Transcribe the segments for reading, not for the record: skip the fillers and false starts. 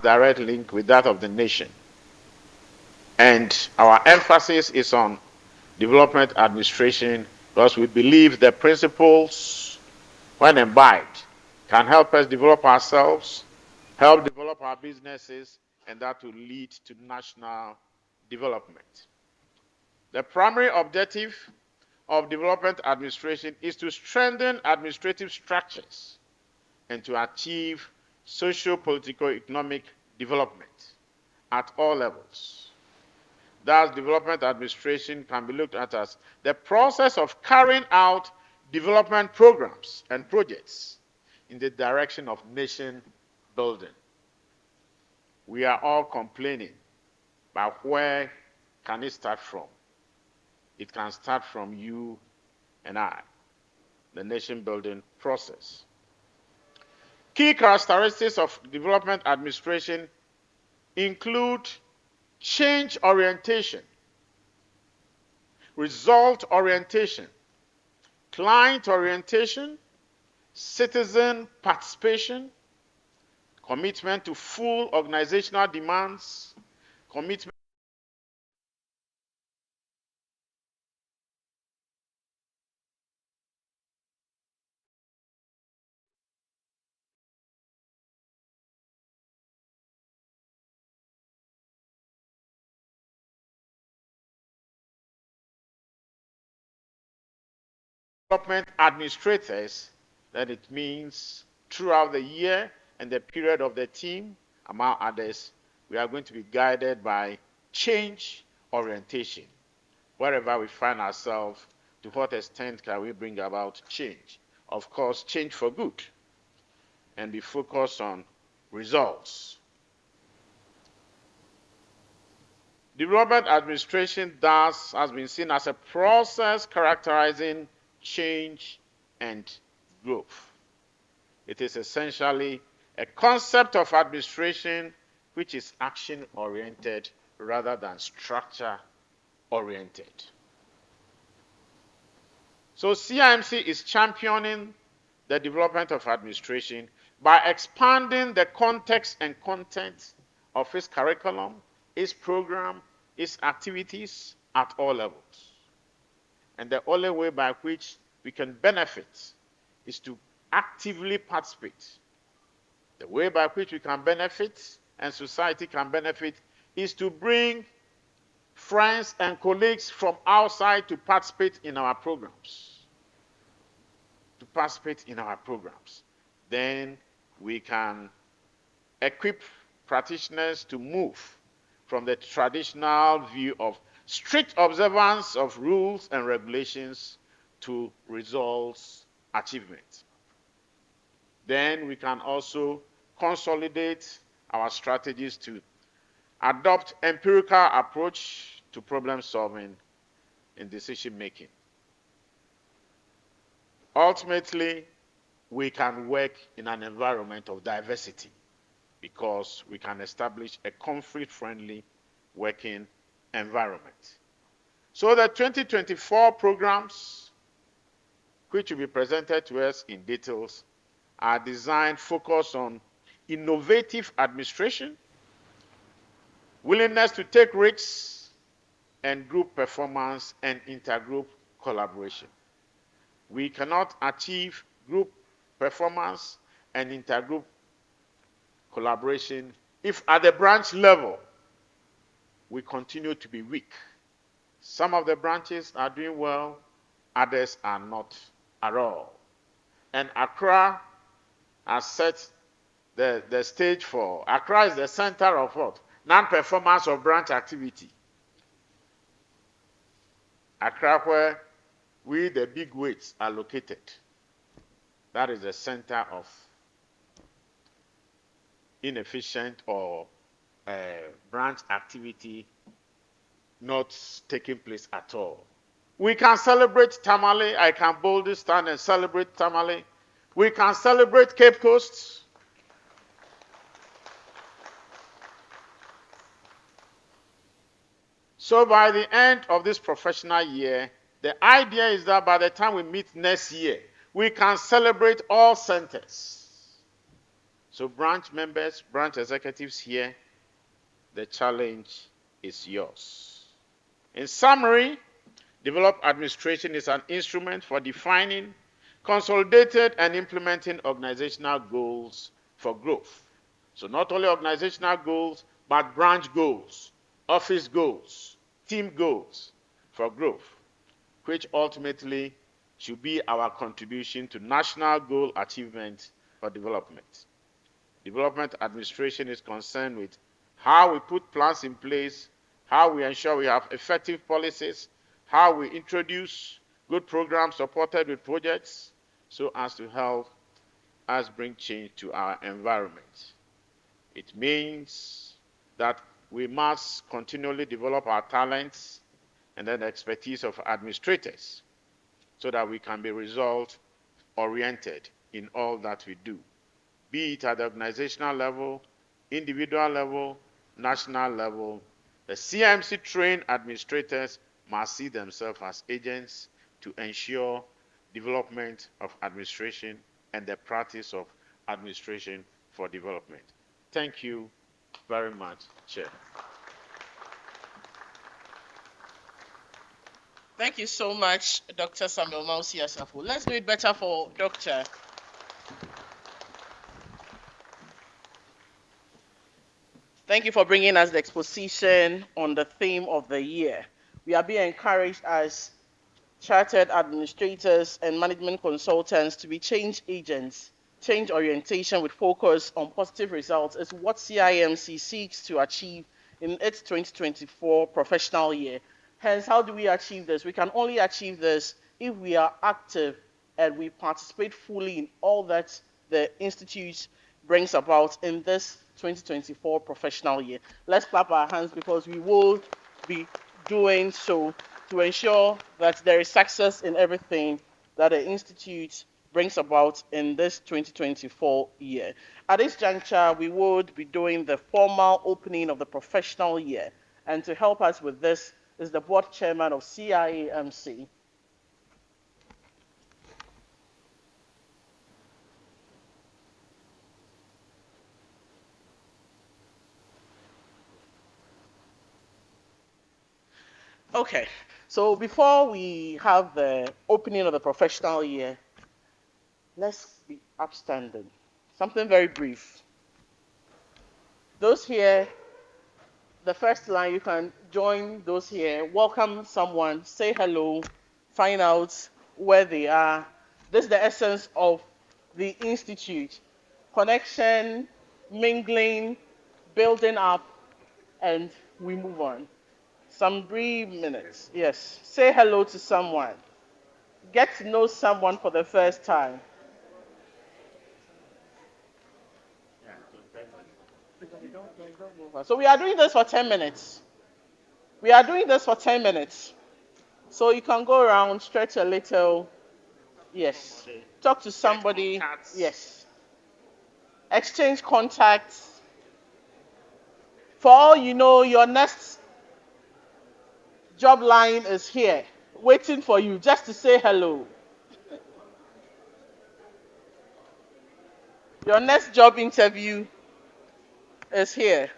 direct link with that of the nation. And our emphasis is on development administration because we believe the principles, when imbibed, can help us develop ourselves, help develop our businesses, and that will lead to national development. The primary objective of development administration is to strengthen administrative structures and to achieve socio-political economic development at all levels. Thus, development administration can be looked at as the process of carrying out development programs and projects in the direction of nation building. We are all complaining, but where can it start from? It can start from you and I, the nation building process. Key characteristics of development administration include change orientation, result orientation, client orientation, citizen participation, commitment to full organizational demands, commitment development administrators, that it means throughout the year and the period of the team, among others, we are going to be guided by change orientation. Wherever we find ourselves, to what extent can we bring about change? Of course, change for good, and be focused on results. Development administration thus has been seen as a process characterizing change and growth. It is essentially a concept of administration which is action-oriented rather than structure-oriented. So CIMC is championing the development of administration by expanding the context and content of its curriculum, its program, its activities at all levels. And the only way by which we can benefit is to actively participate. The way by which we can benefit and society can benefit is to bring friends and colleagues from outside to participate in our programs. Then we can equip practitioners to move from the traditional view of strict observance of rules and regulations to results achievement. Then we can also consolidate our strategies to adopt empirical approach to problem solving and decision making. Ultimately, we can work in an environment of diversity because we can establish a conflict-friendly working environment. So the 2024 programs, which will be presented to us in details, are designed focused on innovative administration, willingness to take risks, and group performance and intergroup collaboration. We cannot achieve group performance and intergroup collaboration if at the branch level we continue to be weak. Some of the branches are doing well, others are not at all. And Accra has set the stage for, Accra is the center of what? Non-performance of branch activity. Accra, where we, the big weights, are located. That is the center of inefficient or branch activity not taking place at all. We can celebrate Tamale. I can boldly stand and celebrate Tamale. We can celebrate Cape Coast. So by the end of this professional year, the idea is that by the time we meet next year, we can celebrate all centers. So branch members, branch executives here, the challenge is yours. In summary, developed administration is an instrument for defining, consolidated, and implementing organizational goals for growth. So not only organizational goals, but branch goals, office goals, team goals for growth, which ultimately should be our contribution to national goal achievement or development. Development administration is concerned with how we put plans in place, how we ensure we have effective policies, how we introduce good programs supported with projects so as to help us bring change to our environment. It means that we must continually develop our talents and then the expertise of administrators so that we can be result oriented in all that we do, be it at the organizational level, individual level, national level. The CMC trained administrators must see themselves as agents to ensure development of administration and the practice of administration for development. Thank you very much, Chair. Thank you so much, Dr. Samuel Mausi Asafo. Let's do it better for Dr. Thank you for bringing us the exposition on the theme of the year. We are being encouraged as chartered administrators and management consultants to be change agents. Change orientation with focus on positive results is what CIMC seeks to achieve in its 2024 professional year. Hence, how do we achieve this? We can only achieve this if we are active and we participate fully in all that the Institute brings about in this 2024 professional year. Let's clap our hands because we will be doing so to ensure that there is success in everything that the Institute brings about in this 2024 year. At this juncture, we would be doing the formal opening of the professional year. And to help us with this is the board chairman of CIAMC. Okay, so before we have the opening of the professional year, let's be upstanding. Something very brief. Those here, the first line, you can join those here, welcome someone, say hello, find out where they are. This is the essence of the Institute. Connection, mingling, building up, and we move on. Some brief minutes. Yes. Say hello to someone. Get to know someone for the first time. So we are doing this for 10 minutes. We are doing this for 10 minutes. So you can go around, stretch a little. Yes. Talk to somebody. Yes. Exchange contacts. For all you know, your next job line is here, waiting for you just to say hello. Your next job interview is here.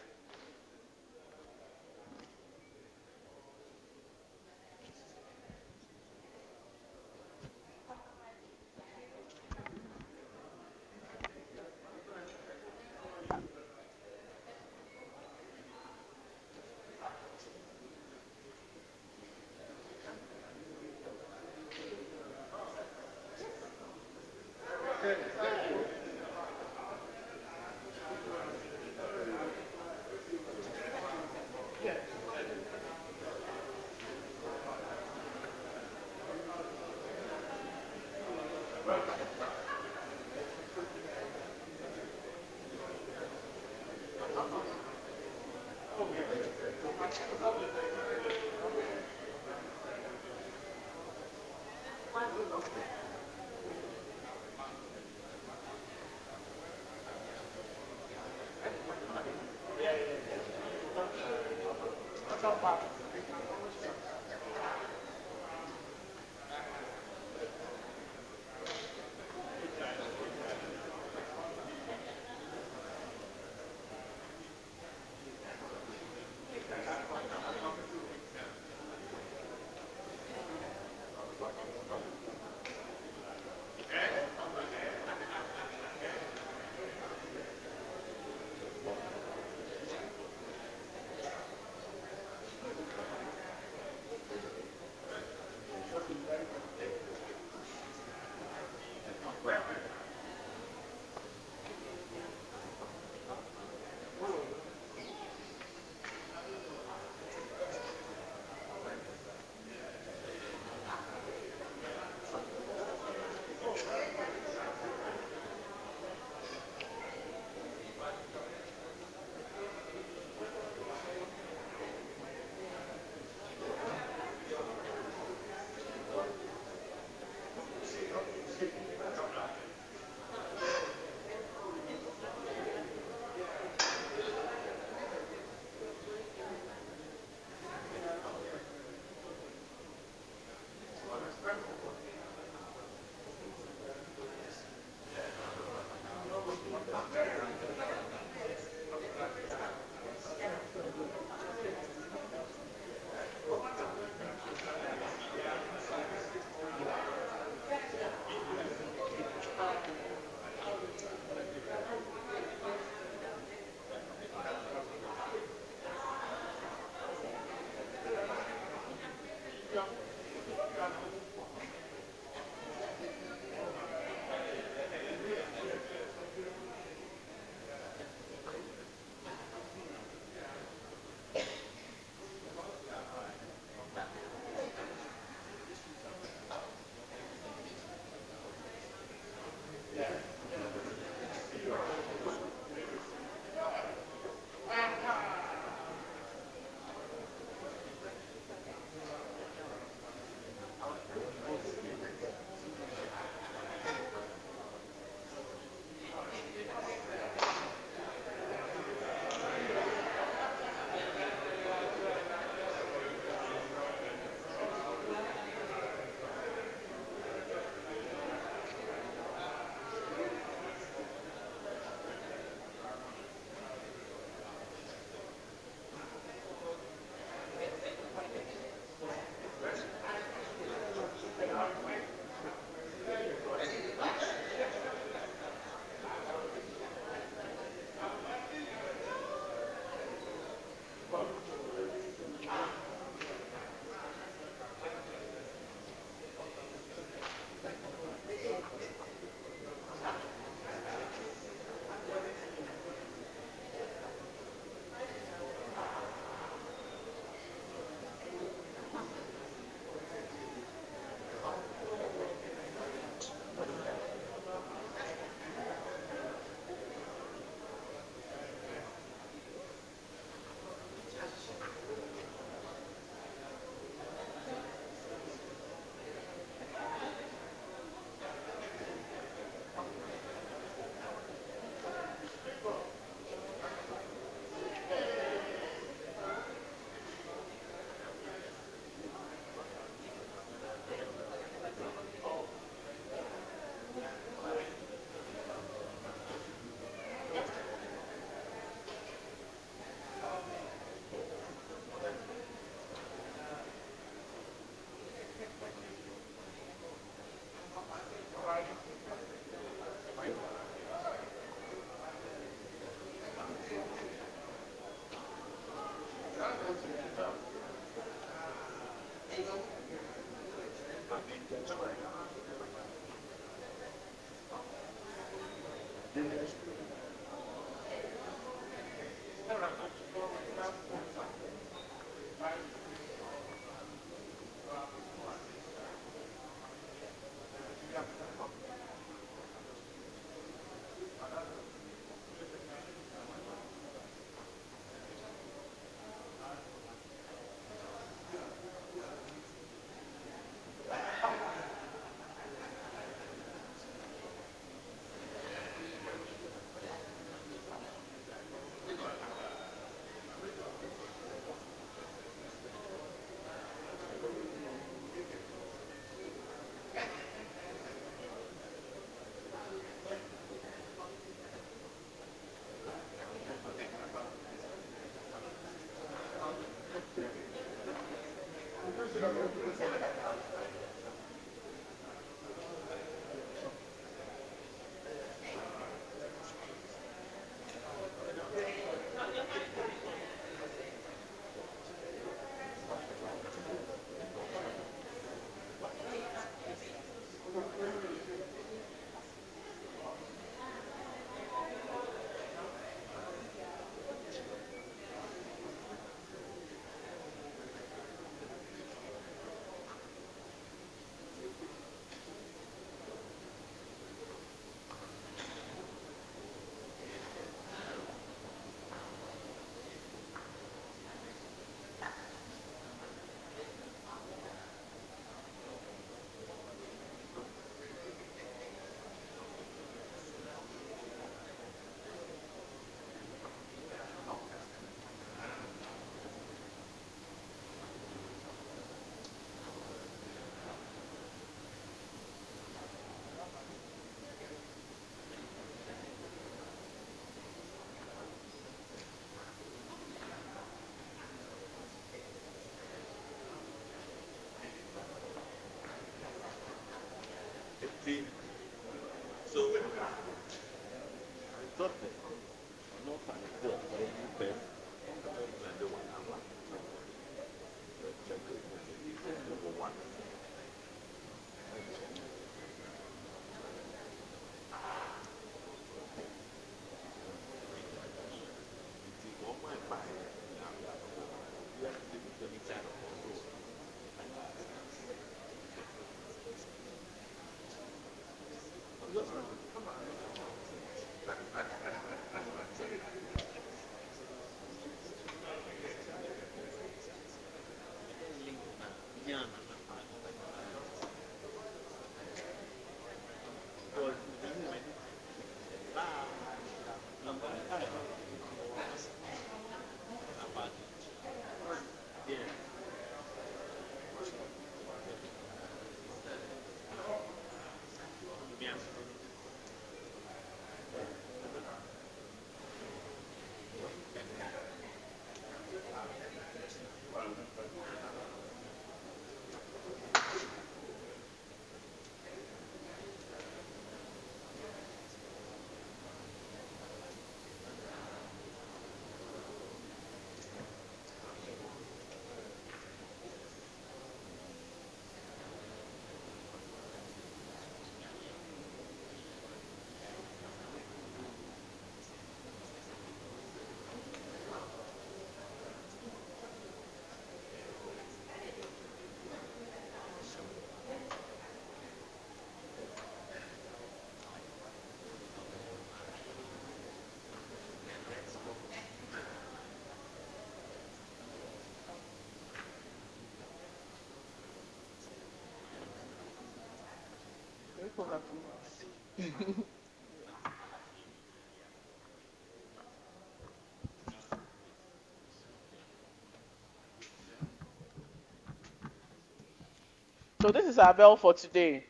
So this is our bell for today.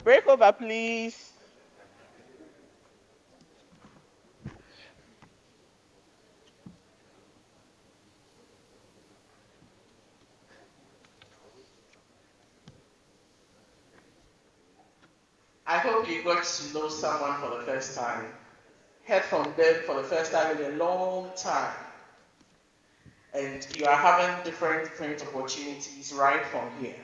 Break over, please. I hope you got to know someone for the first time, heard from them for the first time in a long time, and you are having different opportunities right from here.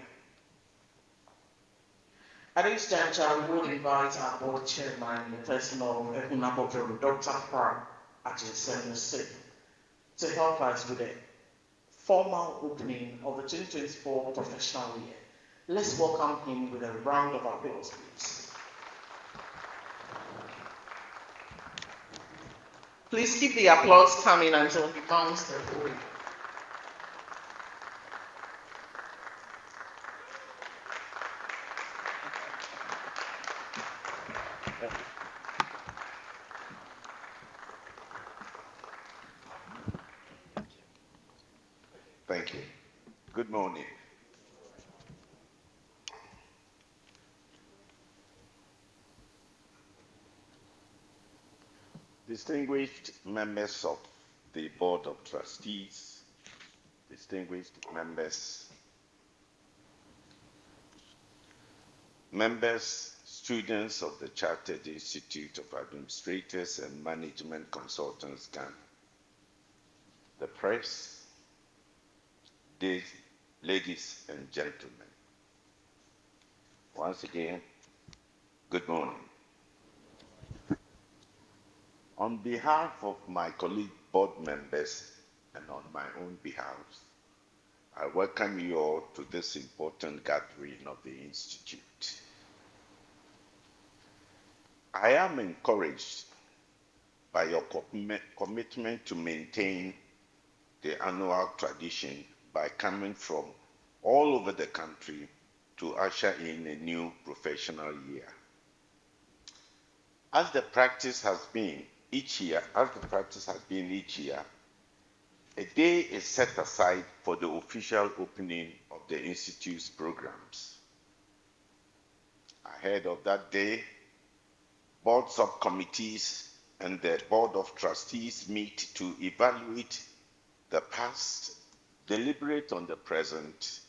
At this juncture, we will invite our board chairman in the person of Ehunabobro, Dr. Fra Achesemose, to help us with the formal opening of the 2024 professional year. Let's welcome him with a round of applause, please. Please keep the applause coming until he bounces the podium. Thank you. Good morning. Distinguished members of the Board of Trustees, distinguished members, students of the Chartered Institute of Administrators and Management Consultants, Ghana, the press, ladies and gentlemen. Once again, good morning. On behalf of my colleague board members and on my own behalf, I welcome you all to this important gathering of the Institute. I am encouraged by your commitment to maintain the annual tradition by coming from all over the country to usher in a new professional year. As the practice has been each year, a day is set aside for the official opening of the Institute's programs. Ahead of that day, board subcommittees and the Board of Trustees meet to evaluate the past, deliberate on the present,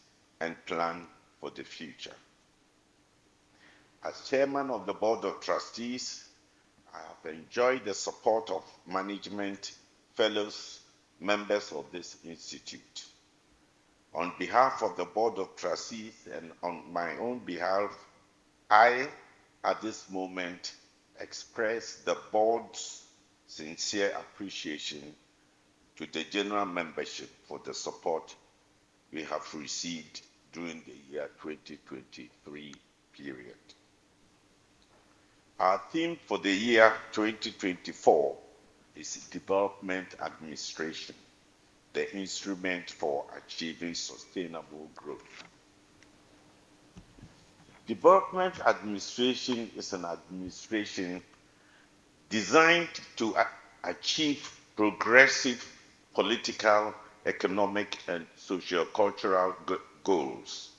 and plan for the future. As chairman of the Board of Trustees, I have enjoyed the support of management, fellows, members of this institute. On behalf of the Board of Trustees and on my own behalf, I, at this moment, express the board's sincere appreciation to the general membership for the support we have received during the year 2023 period. Our theme for the year 2024 is development administration, the instrument for achieving sustainable growth. Development administration is an administration designed to achieve progressive political, economic, and socio-cultural goals.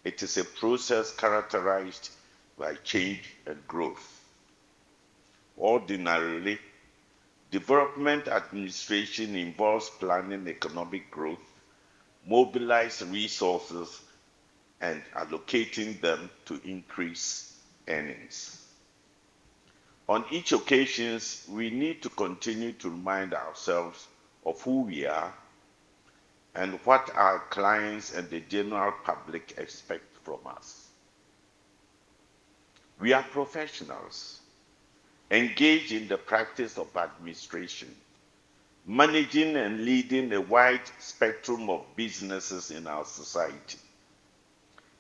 It is a process characterized by change and growth. Ordinarily, development administration involves planning economic growth, mobilize resources, and allocating them to increase earnings. On each occasion, we need to continue to remind ourselves of who we are and what our clients and the general public expect from us. We are professionals, engaged in the practice of administration, managing and leading a wide spectrum of businesses in our society,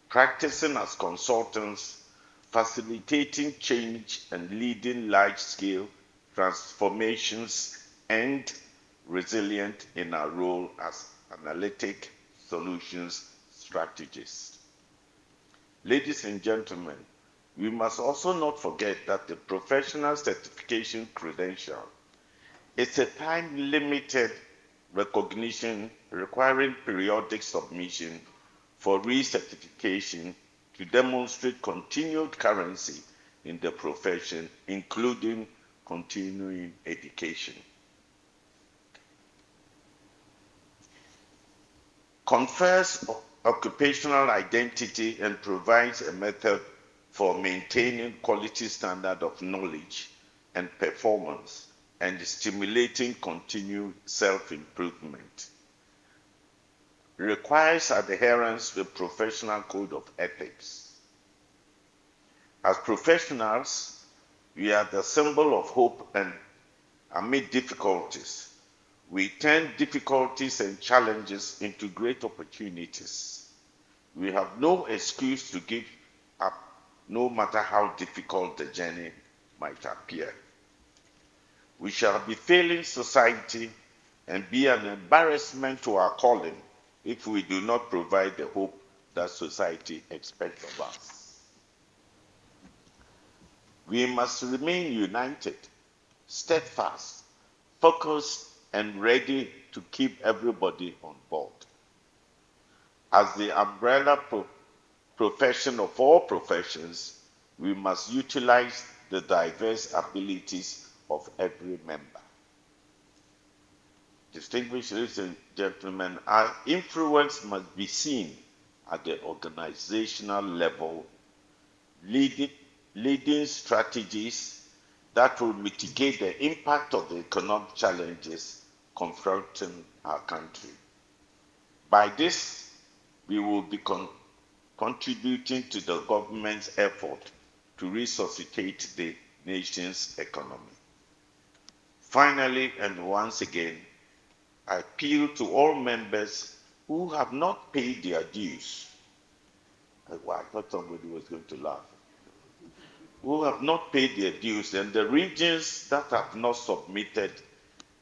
practicing as consultants, facilitating change and leading large-scale transformations, and resilient in our role as analytic solutions strategists. Ladies and gentlemen, we must also not forget that the professional certification credential is a time-limited recognition requiring periodic submission for recertification to demonstrate continued currency in the profession, including continuing education. Confers occupational identity and provides a method for maintaining quality standard of knowledge and performance and stimulating continued self-improvement. Requires adherence to a professional code of ethics. As professionals, we are the symbol of hope, and amid difficulties, we turn difficulties and challenges into great opportunities. We have no excuse to give up, no matter how difficult the journey might appear. We shall be failing society and be an embarrassment to our calling if we do not provide the hope that society expects of us. We must remain united, steadfast, focused, and ready to keep everybody on board. As the umbrella profession of all professions, we must utilize the diverse abilities of every member. Distinguished ladies and gentlemen, our influence must be seen at the organizational level, leading strategies that will mitigate the impact of the economic challenges confronting our country. By this, we will be contributing to the government's effort to resuscitate the nation's economy. Finally, and once again, I appeal to all members who have not paid their dues. I thought somebody was going to laugh. Who have not paid their dues, and the regions that have not submitted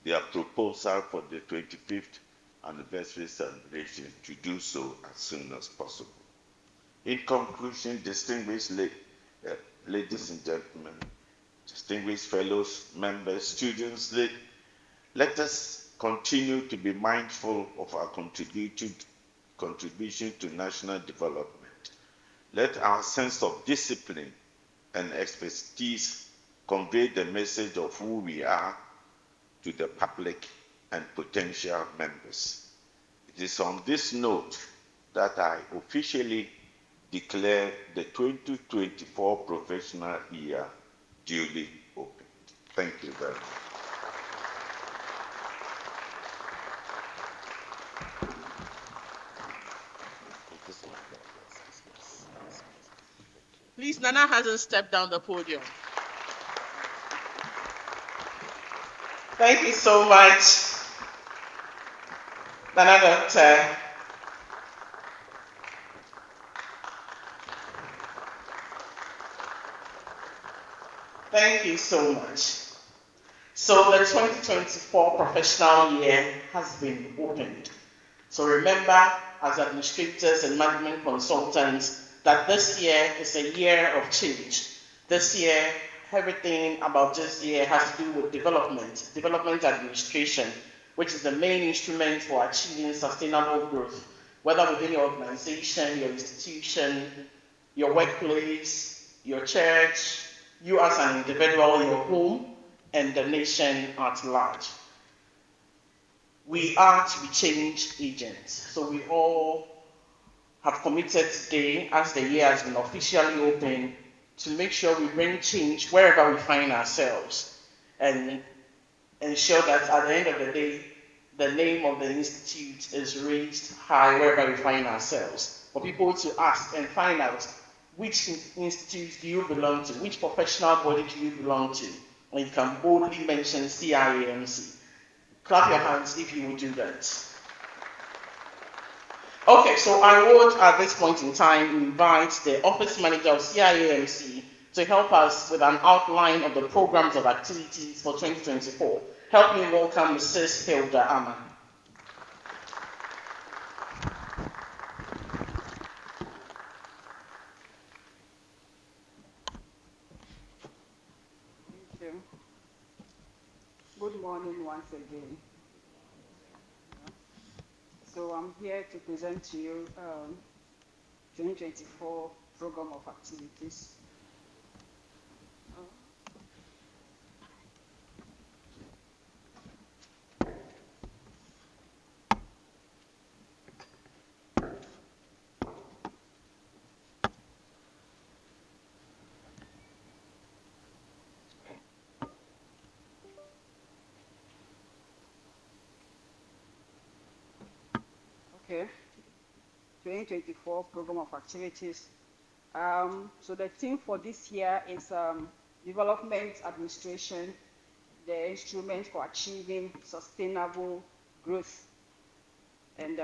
their proposal for the 25th anniversary celebration to do so as soon as possible. In conclusion, distinguished ladies and gentlemen, distinguished fellows, members, students, let us continue to be mindful of our contribution to national development. Let our sense of discipline and expertise convey the message of who we are to the public and potential members. It is on this note that I officially declare the 2024 professional year duly opened. Thank you very much. Please, Nana hasn't stepped down the podium. Thank you so much, Nana Doctor. Thank you so much. So the 2024 professional year has been opened. So remember, as administrators and management consultants, that this year is a year of change. This year, everything about this year has to do with development administration, which is the main instrument for achieving sustainable growth, whether within your organization, your institution, your workplace, your church, you as an individual, your home, and the nation at large. We are to be change agents. So we all have committed today, as the year has been officially opened, to make sure we bring change wherever we find ourselves and ensure that at the end of the day, the name of the institute is raised high wherever we find ourselves. For people to ask and find out which institute do you belong to, which professional body do you belong to, and you can boldly mention CIAMC. Clap your hands if you would do that. Okay, so I would at this point in time invite the office manager of CIAMC to help us with an outline of the programs of activities for 2024. Help me welcome Mrs. Hilda Amma. Thank you. Good morning once again. So I'm here to present to you 2024 program of activities. Okay, 2024 program of activities So the theme for this year is development administration, the instrument for achieving sustainable growth. And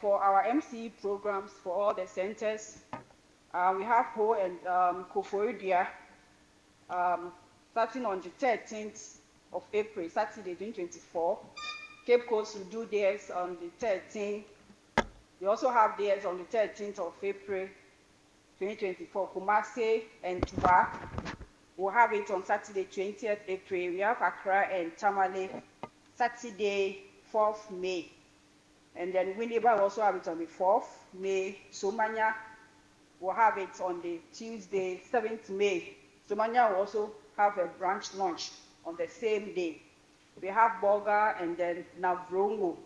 for our MCE programs for all the centers, we have Ho and Koforidua starting on the 13th of April, Saturday 2024. Cape Coast will do theirs on the 13th. We also have theirs on the 13th of April 2024. Kumasi and Tuba will have it on Saturday 20th April. We have Accra and Tamale Saturday 4th May. And then Winneba will also have it on the 4th May. Somanya will have it on the Tuesday 7th May. Somanya will also have a branch launch on the same day. We have Boga and then Navrongo.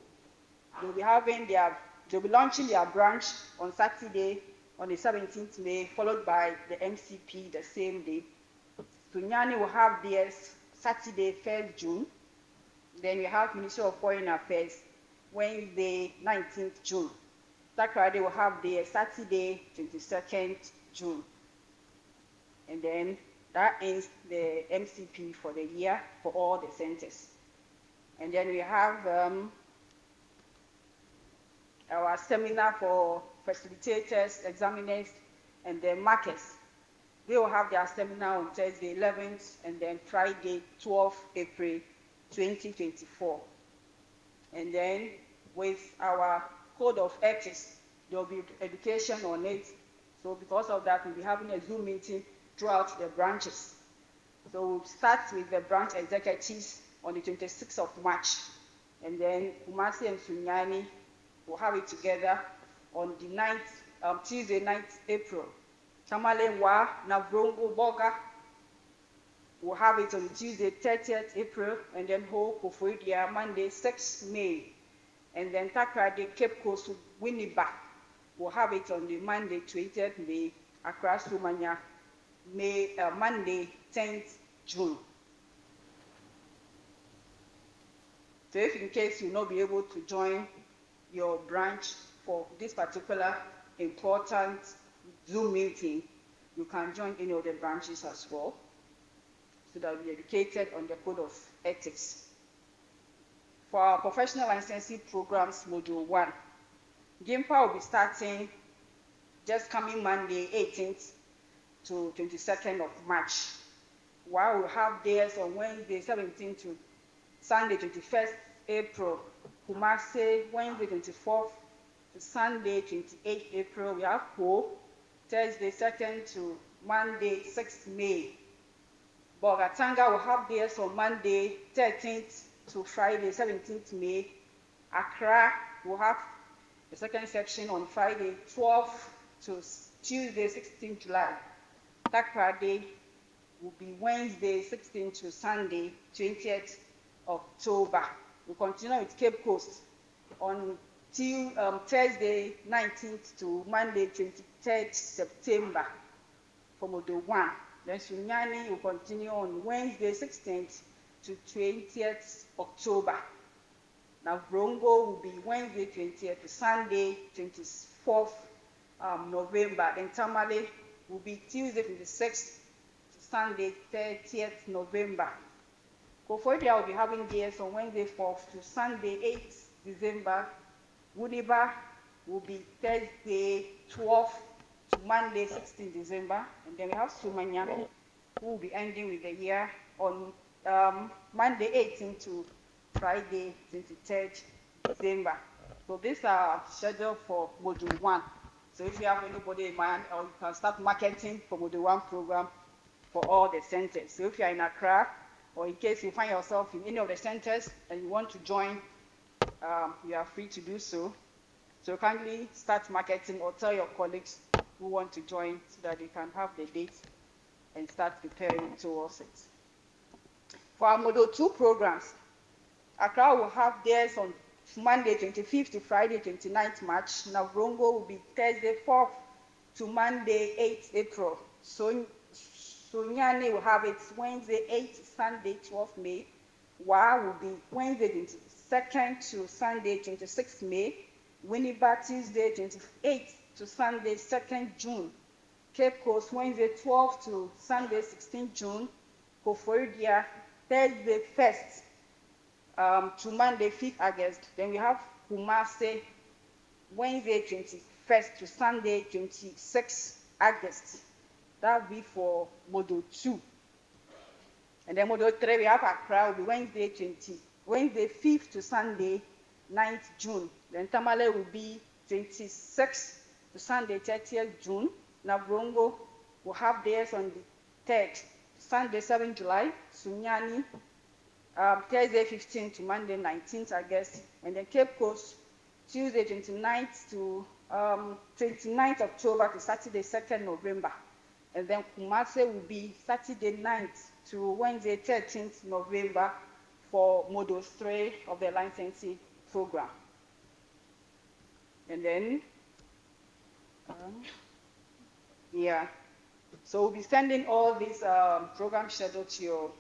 They'll be launching their branch on Saturday on the 17th May, followed by the MCP the same day. Sunyani will have theirs Saturday 1st June. Then we have Ministry of Foreign Affairs Wednesday 19th June. Takrade will have theirs Saturday 22nd June. And then that ends the MCP for the year for all the centers. And then we have our seminar for facilitators, examiners, and the markers. They will have their seminar on Thursday 11th and then Friday 12th April 2024. And then with our code of ethics, there will be education on it. So because of that, we'll be having a Zoom meeting throughout the branches. So we'll start with the branch executives on the 26th of March. And then Kumasi and Sunyani will have it together on the 9th, Tuesday 9th April. Tamale Wa, Navrongo Boga will have it on Tuesday 30th April, and then Ho Koforidua Monday 6th May. And then Takrade Cape Coast Winneba will have it on the Monday 20th May, Accra Sumanya Monday 10th June. So if in case you'll not be able to join your branch for this particular important Zoom meeting, you can join any of the branches as well, so that we'll be educated on the code of ethics. For our professional licensing programs, Module 1, GIMPA will be starting just coming Monday 18th to 22nd of March, while we'll have theirs on Wednesday 17th to Sunday 21st April. Kumasi, Wednesday 24th to Sunday 28th April. We have Ho, Thursday 2nd to Monday 6th May. Bogatanga will have theirs on Monday 13th to Friday 17th May. Accra will have the second section on Friday 12th to Tuesday 16th July. Takrade will be Wednesday 16th to Sunday 20th October. We continue with Cape Coast on Thursday 19th to Monday 23rd September for Module 1. Then Sunyani will continue on Wednesday 16th to 20th October. Now Brongo will be Wednesday 20th to Sunday 24th November. Then Tamale will be Tuesday 26th to Sunday 30th November. Koforidua will be having theirs on Wednesday 4th to Sunday 8th December. Winneba will be Thursday 12th to Monday 16th December. And then we have Sumanya, who will be ending with the year on Monday 18th to Friday 23rd December. So these are scheduled for Module 1. So if you have anybody in mind, or you can start marketing for Module 1 program for all the centers. So if you are in Accra, or in case you find yourself in any of the centers and you want to join, you are free to do so. So kindly start marketing or tell your colleagues who want to join so that they can have the date and start preparing towards it. For our Module 2 programs, Accra will have theirs on Monday 25th to Friday 29th March. Navrongo will be Thursday 4th to Monday 8th April. Sunyani will have it Wednesday 8th, Sunday 12th May. Wa will be Wednesday 22nd to Sunday 26th May. Winneba Tuesday 28th to Sunday 2nd June. Cape Coast, Wednesday 12th to Sunday 16th June. Koforidua, Thursday 1st to Monday 5th August. Then we have Kumasi, Wednesday 21st to Sunday 26th August. That will be for Module 2. And then Module 3, we have Accra, will be Wednesday 5th to Sunday 9th June. Then Tamale will be 26th to Sunday 30th June. Navrongo will have theirs on the 3rd, Sunday 7th July. Sunyani, Thursday 15th to Monday 19th August. And then Cape Coast, Tuesday 29th to 29th October to Saturday 2nd November. And then Kumasi will be Saturday 9th to Wednesday 13th November for Module 3 of the licensing program. And then, so we'll be sending all these program schedule to your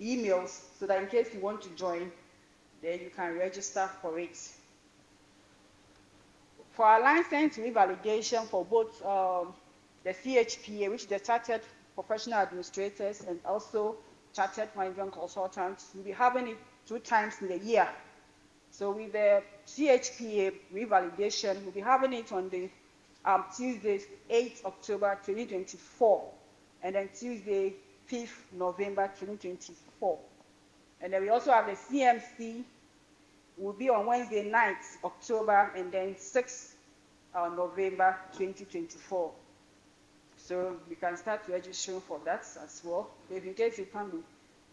emails so that in case you want to join, then you can register for it. For our license revalidation for both the CHPA, which is the Chartered Professional Administrators, and also Chartered Management Consultants, we'll be having it 2 times in the year. So with the CHPA revalidation, we'll be having it on the Tuesday 8th October 2024, and then Tuesday 5th November 2024. And then we also have the CMC, will be on Wednesday 9th October and then 6th November 2024. So we can start registering for that as well. If in case you can't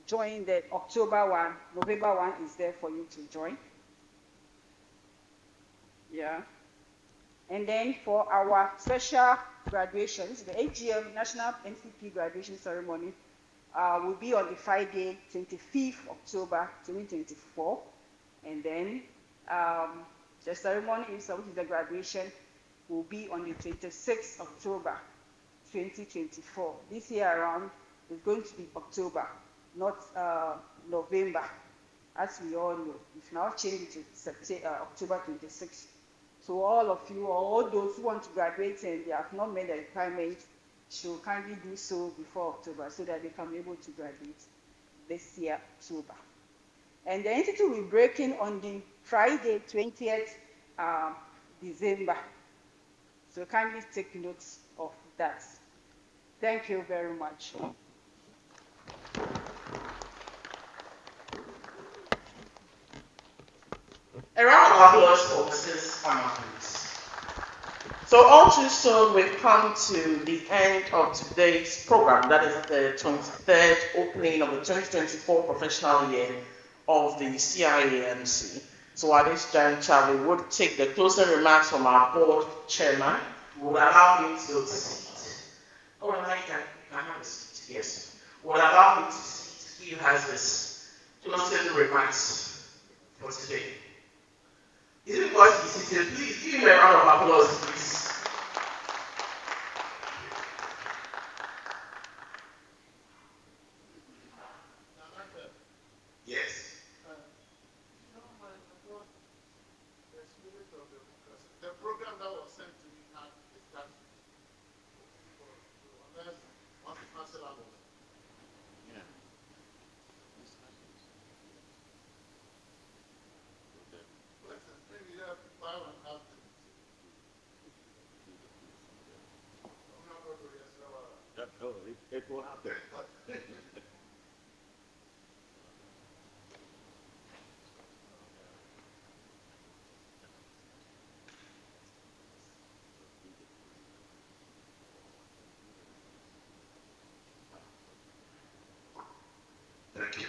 join the October one, November one is there for you to join. Yeah. And then for our special graduations, the AGM National NCP graduation ceremony will be on the Friday, 25th October 2024. And then the ceremony which is the graduation, will be on the 26th October 2024. This year around is going to be October, not November, as we all know. We've now changed it to October 26th. So all of you, or all those who want to graduate and they have not made the requirement, should kindly do so before October so that they can be able to graduate this year, October. And the entity will be breaking on the Friday, 20th December. So kindly take note of that. Thank you very much. A round of applause for Mrs. Amadeus. So all too soon, we've come to the end of today's program. That is the 23rd opening of the 2024 professional year of the CIAMC. So at this juncture, we would take the closing remarks from our board chairman. We would allow him to sit. Oh, I like that. You can have a seat. Yes. We would allow him to sit. He has this closing remarks for today. Is it because he's sitting? Please give him a round of applause, please. Yes. The program that was sent to me had discussion. Unless one syllable. Yeah. Maybe you have 5.5 minutes. It will happen. Thank you.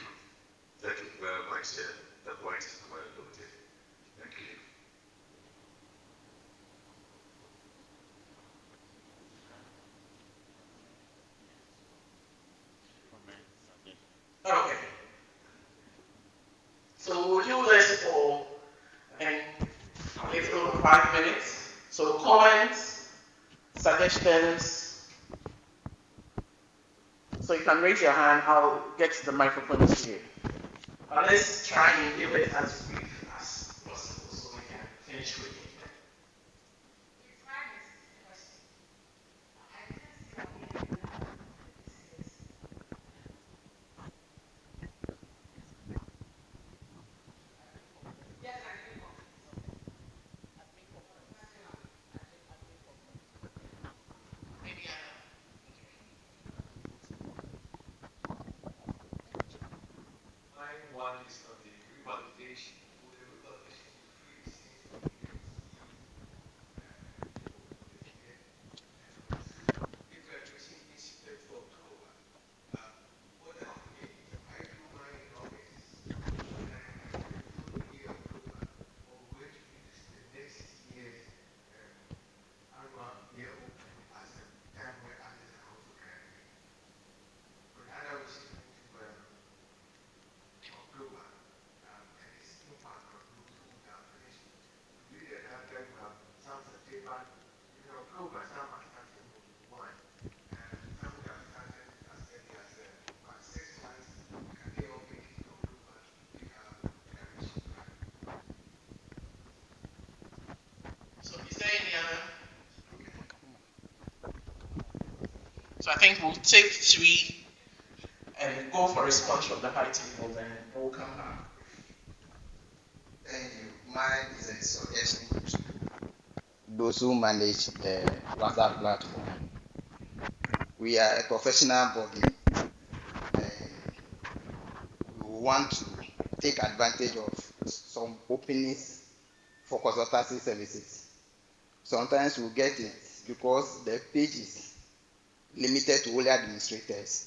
Thank you very much. The point is well noted. Thank you. Okay. So we'll do this for a little 5 minutes. So comments, suggestions. So you can raise your hand. I'll get the microphone to you. But let's try and give it as brief as possible so we can finish with it. know myself as starting one. Some would have started as early as about 6 months. Can they all make it October? We have graduation plan. So is there any other? So I think we'll take three and go for response from the high table, then we'll come back. Thank you. Mine is a suggestion to those who manage the WhatsApp platform. We are a professional body and we want to take advantage of some openings for consultancy services. Sometimes we get it because the page is limited to only administrators.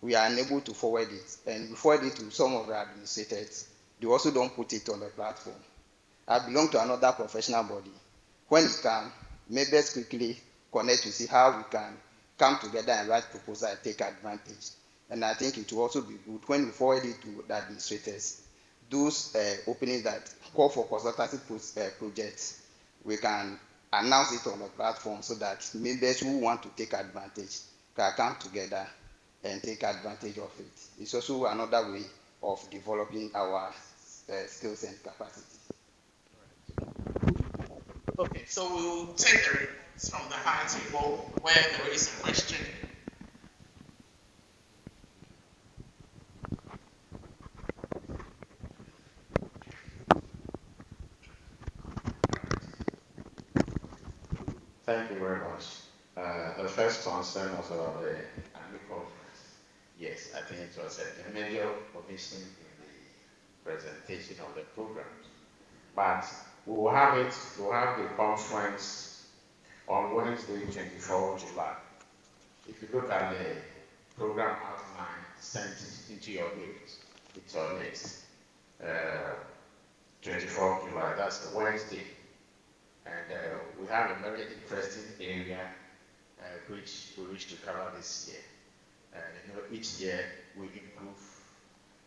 We are unable to forward it, and we forward it to some of the administrators. They also don't put it on the platform. I belong to another professional body. When it comes, members quickly connect to see how we can come together and write proposal and take advantage. And I think it will also be good when we forward it to the administrators. Those openings that call for consultancy projects, we can announce it on the platform so that members who want to take advantage can come together and take advantage of it. It's also another way of developing our skills and capacity. Okay, so we'll take the reports from the high table where there is a question. Thank you very much. The first concern was about the annual conference. Yes, I think it was a major omission in the presentation of the program. But we'll have the conference on Wednesday, 24th July. If you look at the program outline sent into your mails, it's on it. 24th July, that's the Wednesday. And we have a very interesting area which we wish to cover this year. And each year we improve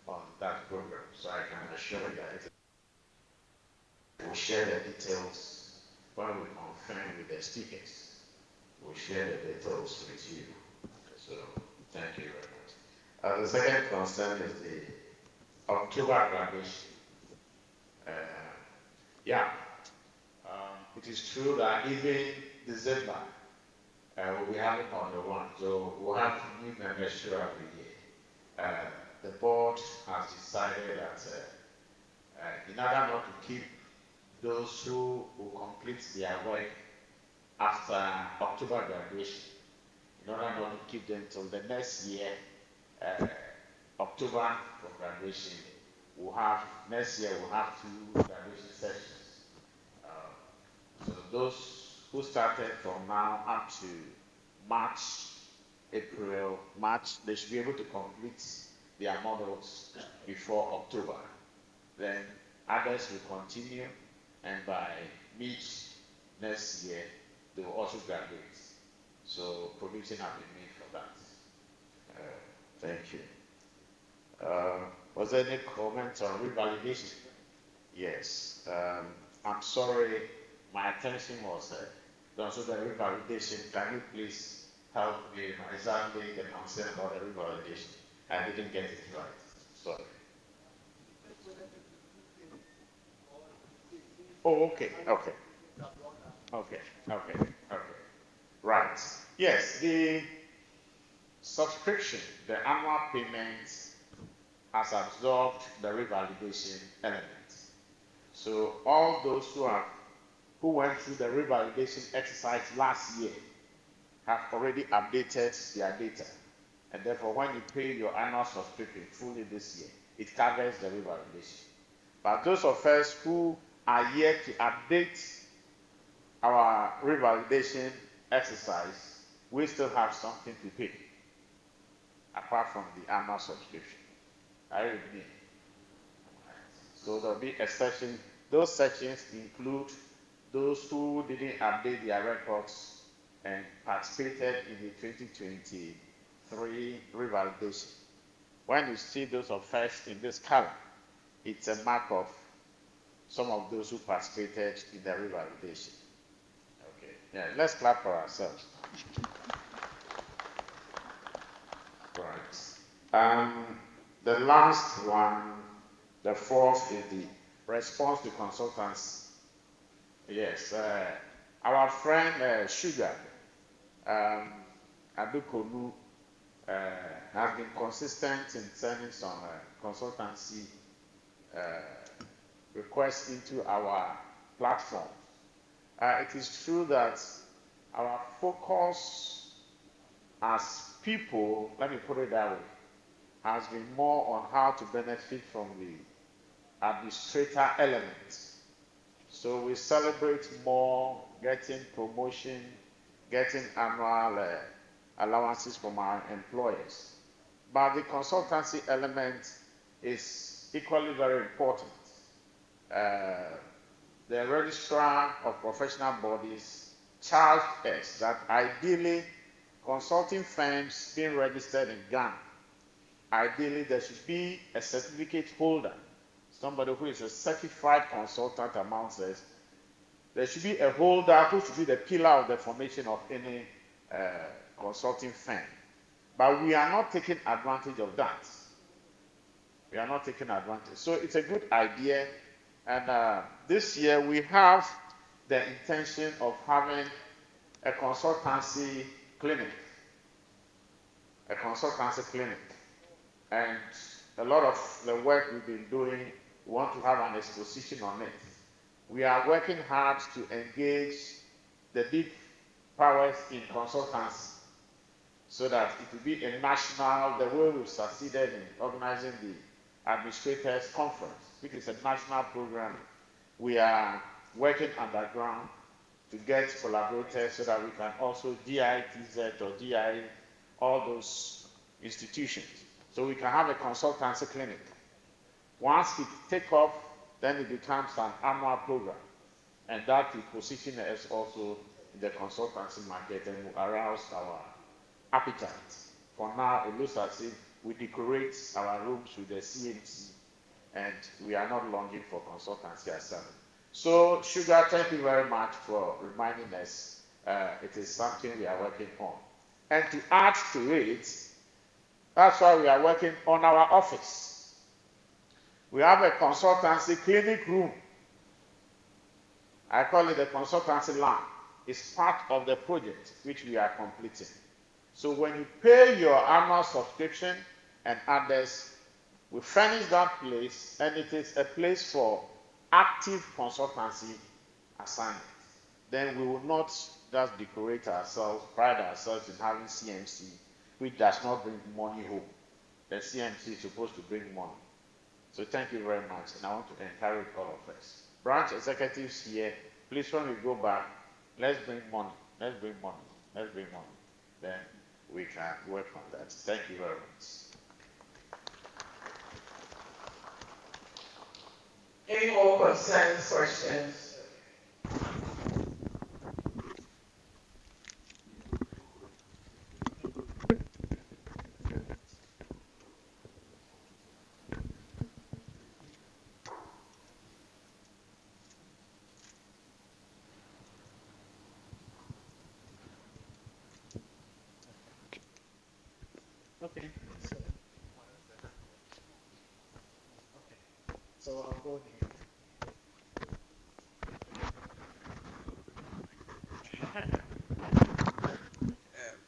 on that program. So I can assure you that we'll share the details when we confirm with the speakers. We'll share the details with you. So thank you very much. The second concern is the October graduation. Yeah, it is true that even December we'll be having on the one, so we'll have new members throughout the year. The board has decided that in order not to keep those who will complete their work after October graduation, in order not to keep them till the next year, October for graduation, next year we'll have 2 graduation sessions. So those who started from now up to March, they should be able to complete their models before October. Then others will continue, and by mid next year, they will also graduate. So provision have been made for that. Thank you. Was there any comment on revalidation? Yes. I'm sorry, my attention was also the revalidation. Can you please help me exactly the concern about the revalidation? I didn't get it right. Sorry. Oh, okay. Right. Yes, the subscription, the annual payment has absorbed the revalidation element. So all those who went through the revalidation exercise last year have already updated their data. And therefore, when you pay your annual subscription fully this year, it covers the revalidation. But those of us who are yet to update our revalidation exercise, we still have something to pay apart from the annual subscription. Are you with me? So there'll be a section. Those sections include those who didn't update their records and participated in the 2023 revalidation. When you see those of first in this column, it's a mark of some of those who participated in the revalidation. Okay. Yeah, let's clap for ourselves. Right. The last one, the fourth, is the response to consultants. Yes, our friend Sugar Adukolu has been consistent in sending some consultancy requests into our platform. It is true that our focus as people, let me put it that way, has been more on how to benefit from the administrator element. So we celebrate more getting promotion, getting annual allowances from our employers. But the consultancy element is equally very important. Uh, the registrar of professional bodies charged us that ideally consulting firms being registered in Ghana, ideally there should be a certificate holder, somebody who is a certified consultant amongst us. There should be a holder who should be the pillar of the formation of any consulting firm. But we are not taking advantage of that. We are not taking advantage. So it's a good idea. And this year we have the intention of having a consultancy clinic. A consultancy clinic. And a lot of the work we've been doing, we want to have an exposition on it. We are working hard to engage the big powers in consultancy so that it will be a national, the way we've succeeded in organizing the administrators conference, which is a national program. We are working underground to get collaborators so that we can also DITZ or DI, all those institutions. So we can have a consultancy clinic. Once it takes off, then it becomes an annual program. And that will position us also in the consultancy market and will arouse our appetite. For now, it looks as if we decorate our rooms with the CMC and we are not longing for consultancy ourselves. So, Sugar, thank you very much for reminding us. It is something we are working on. And to add to it, that's why we are working on our office. We have a consultancy clinic room. I call it the consultancy lab. It's part of the project which we are completing. So when you pay your annual subscription and others, we furnish that place, and it is a place for active consultancy assignment. Then we will not just decorate ourselves, pride ourselves in having CMC, which does not bring money home. The CMC is supposed to bring money. So thank you very much, and I want to encourage all of us. Branch executives here, please, when we go back, let's bring money. Let's bring money. Let's bring money. Then we can work on that. Thank you very much. Any more concerns, questions? Okay. So I'll go here.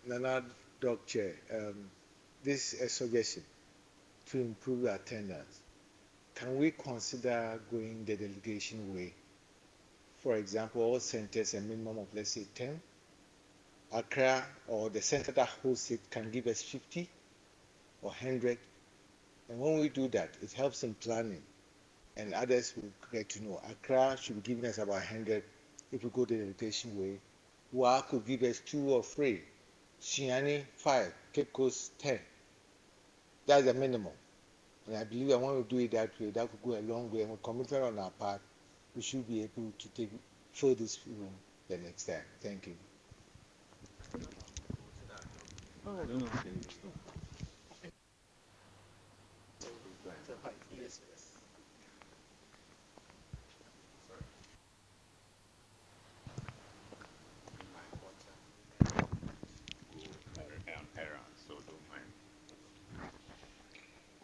Nana Doc Chair, this is a suggestion to improve the attendance. Can we consider going the delegation way? For example, all centers a minimum of, let's say, 10. Accra or the center that hosts it can give us 50 or 100. And when we do that, it helps in planning. And others will get to know. Accra should be giving us about 100 if we go the delegation way. Wa could give us 2 or 3. Shiani 5, Cape Coast 10. That's the minimum. And I believe that when we do it that way, that could go a long way. And with commitment on our part, we should be able to fill this room the next time. Thank you.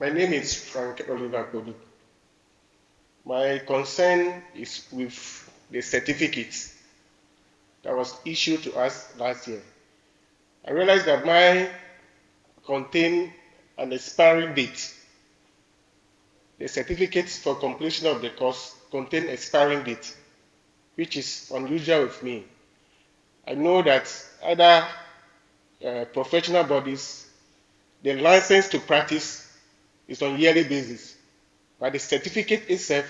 My name is Frank Oliver Kodu. My concern is with the certificate that was issued to us last year. I realized that mine contained an expiring date. The certificates for completion of the course contain expiring date, which is unusual with me. I know that other professional bodies, the license to practice is on yearly basis, but the certificate itself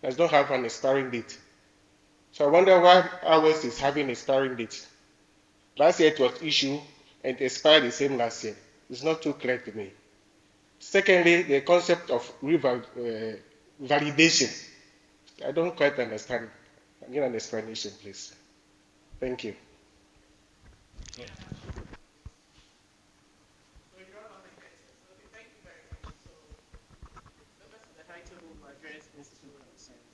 does not have an expiring date. So I wonder why ours is having expiring date. Last year it was issued and it expired the same last year. It's not too clear to me. Secondly, the concept of validation. I don't quite understand. I need an explanation, please. Thank you. Members of the High Table will address these two concerns.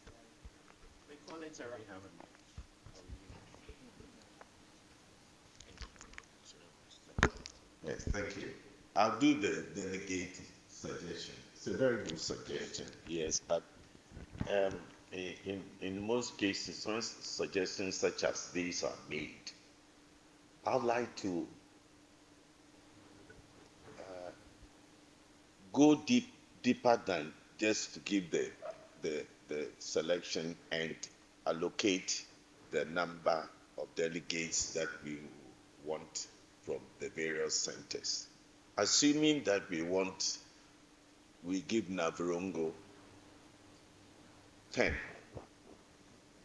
We call it a Yes, thank you. I'll do the delegate suggestion. It's a very good suggestion, yes, but in most cases, when suggestions such as these are made, I'd like to go deeper than just to give the selection and allocate the number of delegates that we want from the various centers. Assuming that we give Navarongo 10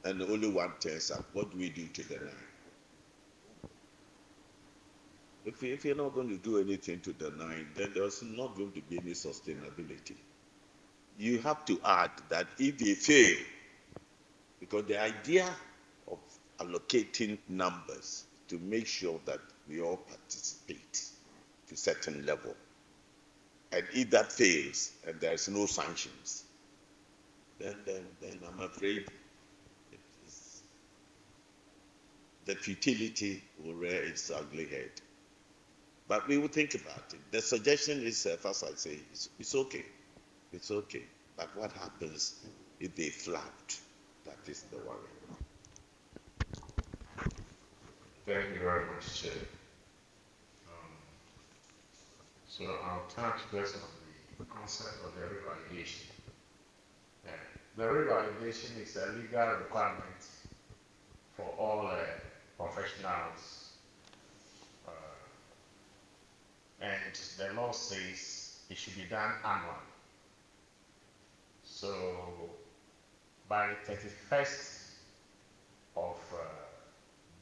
and only one turns up, what do we do to the 9? If you're not going to do anything to the 9, then there's not going to be any sustainability. You have to add that if they fail, because the idea of allocating numbers to make sure that we all participate to a certain level, and if that fails and there's no sanctions, then I'm afraid the futility will rear its ugly head. But we will think about it. The suggestion is, as I say, it's okay. It's okay. But what happens if they flout? That is the worry. Thank you very much, Chair. So I'll touch first on the concept of the revalidation. The revalidation is a legal requirement for all professionals, and the law says it should be done annually. So by the 31st of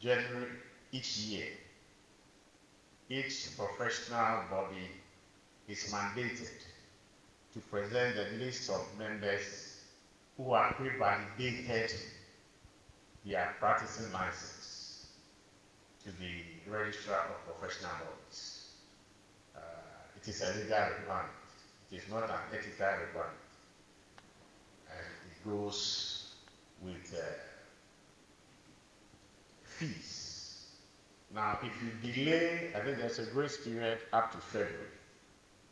January each year, each professional body is mandated to present the list of members who are revalidated their practicing license to the registrar of professional bodies. It is a legal requirement. It is not an ethical requirement. And it goes with fees. Now, if you delay, I think there's a grace period up to February.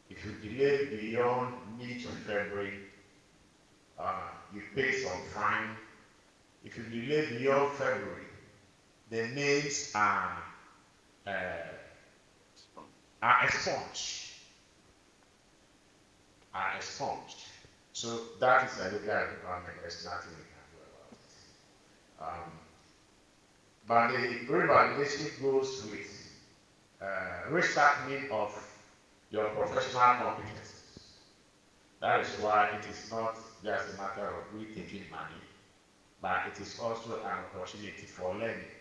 If you delay beyond mid of February, you pay some fine. If you delay beyond February, the names are expunged. So that is a legal requirement. There's nothing we can do about it. But the revalidation goes with restarting of your professional competences. That is why it is not just a matter of retaking money, but it is also an opportunity for learning.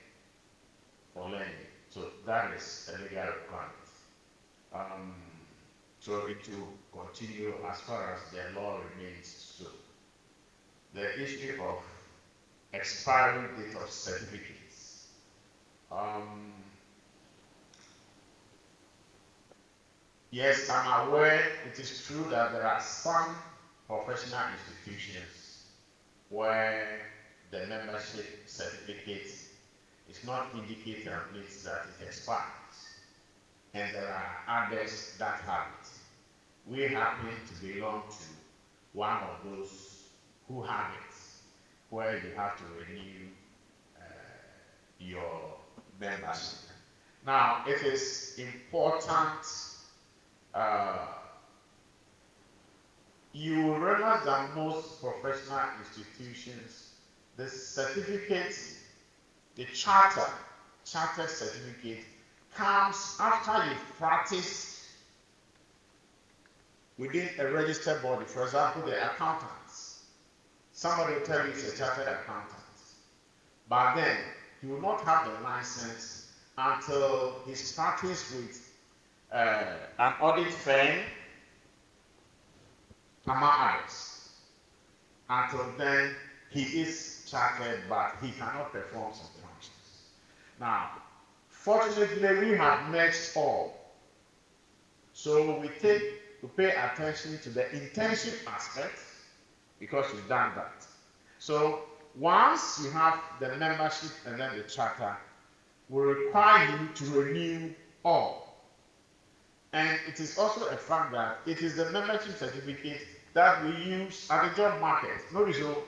So that is a legal requirement. So it will continue as far as the law remains so. The issue of expiring date of certificates. Yes, I'm aware it is true that there are some professional institutions where the membership certificate is not indicated on it that it expires. And there are others that have it. we happen to belong to one of those who have it, where you have to renew your membership. Now, it is important you will realize that most professional institutions, the certificate, the charter certificate comes after you've practiced within a registered body. For example, the accountants. Somebody will tell you he's a chartered accountant, but then he will not have the license until he's practiced with an audit firm, among others. Until then, he is chartered, but he cannot perform some functions. Now, fortunately, we have merged all. So we pay attention to the internship aspect because we've done that. So once you have the membership and then the charter, we require you to renew all. And it is also a fact that it is the membership certificate that we use at the job market. Notice so,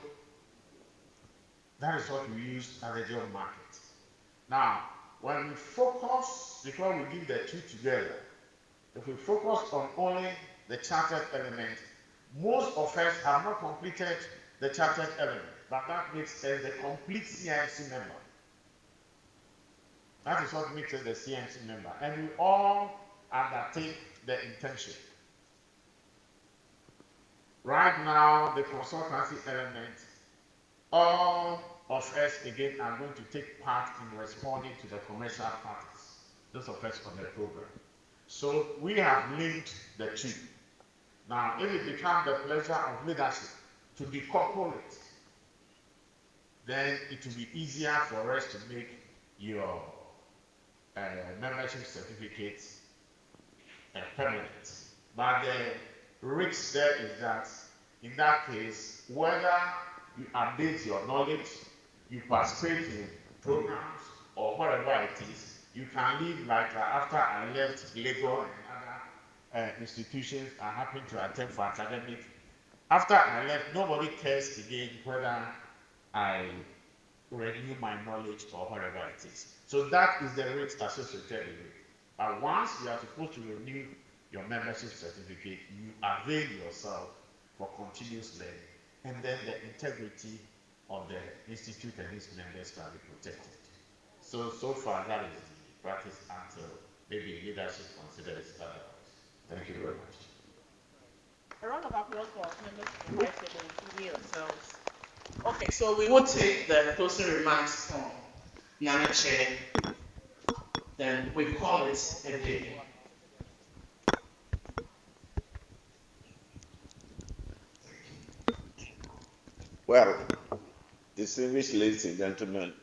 that is what we use at the job market. Now, when we focus, before we give the two together, if we focus on only the chartered element, most of us have not completed the chartered element, but that makes us the complete CIMC member. That is what makes us the CIMC member. And we all undertake the internship. Right now, the consultancy element, all of us again are going to take part in responding to the commercial parties, those of us on the program. So we have linked the two. Now, if it becomes the pleasure of leadership to decouple it, then it will be easier for us to make your membership certificates permanent. But the risk there is that, in that case, whether you update your knowledge, you participate in programs, or whatever it is, you can live like after I left Lagos and other institutions I happen to attend for academic. After I left, nobody cares again whether I renew my knowledge or whatever it is. So that is the risk associated with it. But once you are supposed to renew your membership certificate, you avail yourself for continuous learning, and then the integrity of the institute and its members can be protected. So far that is the practice until maybe leadership considers otherwise. Thank you very much. A round of applause for our members of the Vice Table, including yourselves. Okay, so we will take the closing remarks from Nana Chair, then we call it a day. Well, distinguished ladies and gentlemen,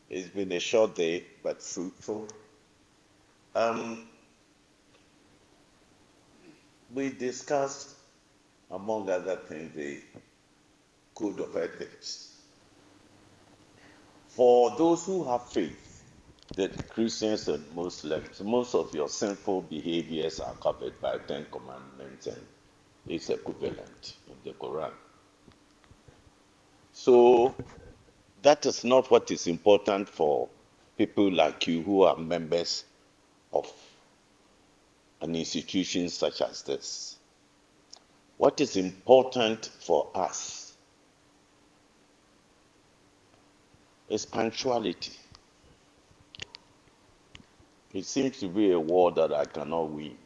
it's been a short day but fruitful. We discussed, among other things, the code of ethics. For those who have faith, the Christians and Muslims, most of your sinful behaviors are covered by 10 Commandments and its equivalent in the Quran. So that is not what is important for people like you who are members of an institution such as this. What is important for us is punctuality. It seems to be a war that I cannot win,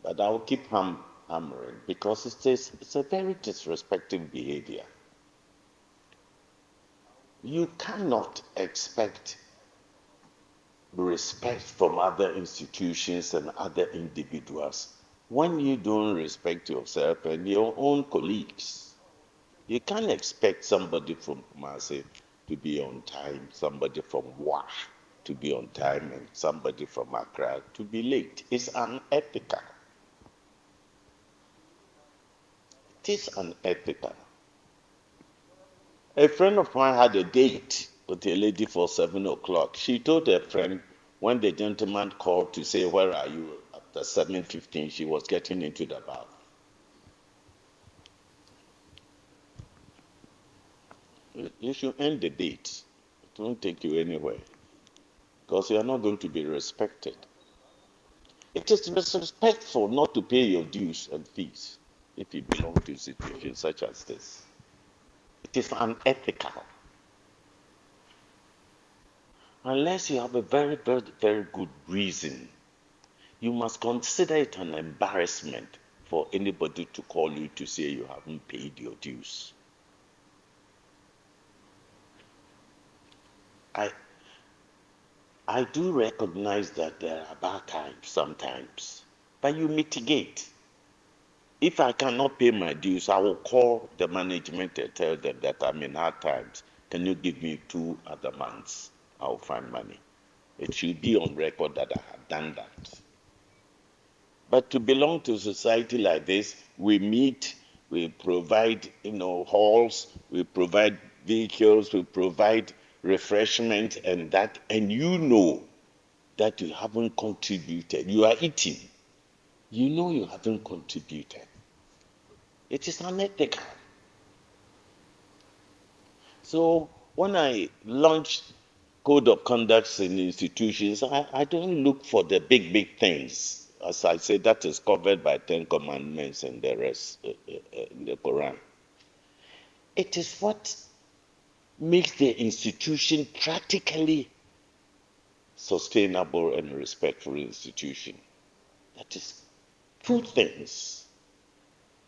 but I will keep hammering because it's a very disrespectful behavior. You cannot expect respect from other institutions and other individuals when you don't respect yourself and your own colleagues. You can't expect somebody from Kumasi to be on time, somebody from Wa to be on time, and somebody from Accra to be late. It's unethical. It is unethical. A friend of mine had a date with a lady for 7 o'clock. She told her friend when the gentleman called to say, "Where are you?" after after 7:15, she was getting into the bath. You should end the date. It won't take you anywhere because you are not going to be respected. It is disrespectful not to pay your dues and fees if you belong to institutions such as this. It is unethical. Unless you have a very, very, very good reason, you must consider it an embarrassment for anybody to call you to say you haven't paid your dues. I do recognize that there are bad times sometimes, but you mitigate. If I cannot pay my dues, I will call the management and tell them that I'm in hard times. Can you give me 2 other months? I'll find money. It should be on record that I have done that. But to belong to a society like this, we meet, we provide, halls, we provide vehicles, we provide refreshment and that, and you know that you haven't contributed. You are eating. You know you haven't contributed. It is unethical. So when I launch code of conducts in institutions, I don't look for the big, big things. As I say, that is covered by 10 commandments and the rest in the Quran. It is what makes the institution practically sustainable and respectful institution. That is 2 things: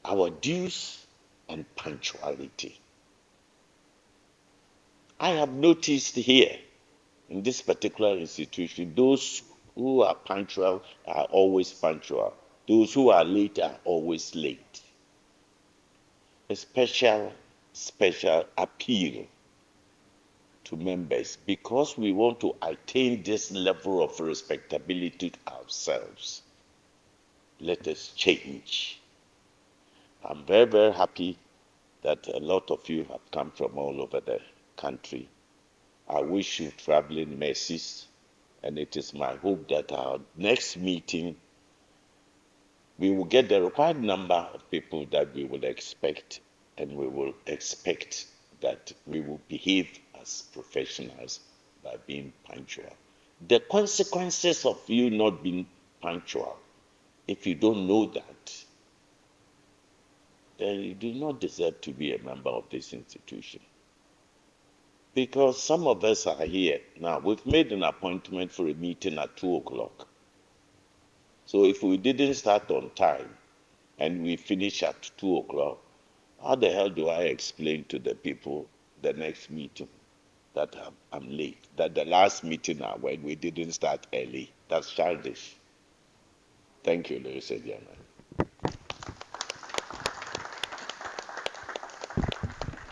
our dues and punctuality. I have noticed here in this particular institution, those who are punctual are always punctual. Those who are late are always late. A special appeal to members because we want to attain this level of respectability ourselves. Let us change. I'm very, very happy that a lot of you have come from all over the country. I wish you traveling mercies, and it is my hope that our next meeting we will get the required number of people that we will expect, and we will expect that we will behave as professionals by being punctual. The consequences of you not being punctual, if you don't know that, then you do not deserve to be a member of this institution. Because some of us are here now. We've made an appointment for a meeting at 2 o'clock. So if we didn't start on time and we finish at 2 o'clock, how the hell do I explain to the people the next meeting that I'm late? That the last meeting when we didn't start early? That's childish. Thank you, ladies and gentlemen.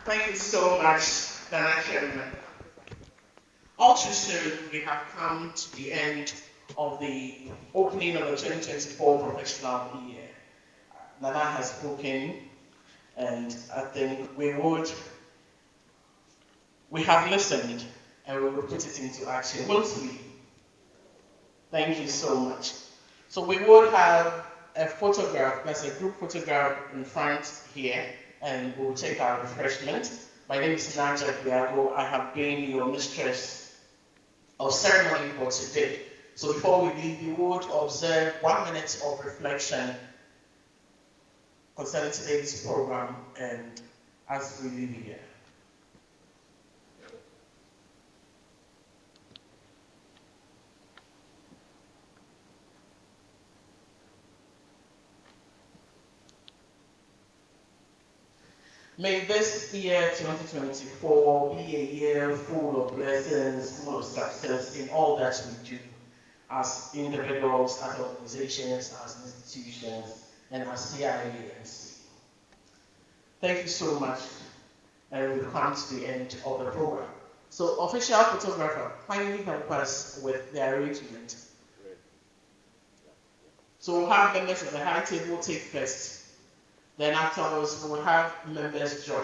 Thank you so much, Nana Chairman. All too soon, we have come to the end of the opening of the 2024 professional year. Nana has spoken, and I think we have listened, and we will put it into action. Hopefully. Thank you so much. So we will have a photograph, that's a group photograph in front here, and we'll take our refreshment. My name is Naja Biago. I have been your mistress of ceremony for today. So before we leave, we would observe 1 minute of reflection concerning today's program, and as we leave here. May this year 2024 be a year full of blessings, full of success in all that we do as individuals, as organizations, as institutions, and as CIANC. Thank you so much, and we've come to the end of the program. So, official photographer, kindly help us with the arrangement. So we'll have members of the high table take first. Then afterwards, we will have members join.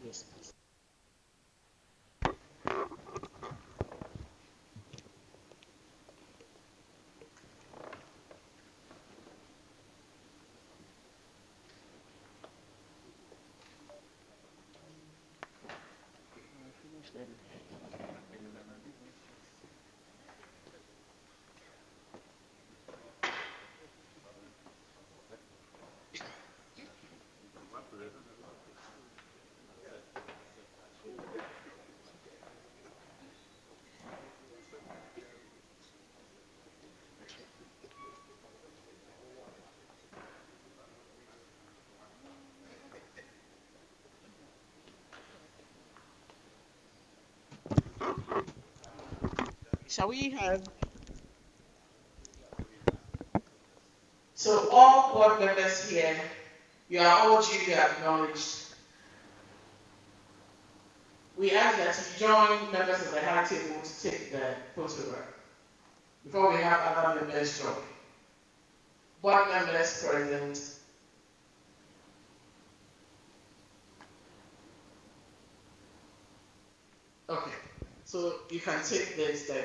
Yes, please. Shall we have? So all board members here, you are all duly acknowledged. We ask that you join members of the high table to take the photograph before we have other members join. Board members present. Okay, so you can take this then.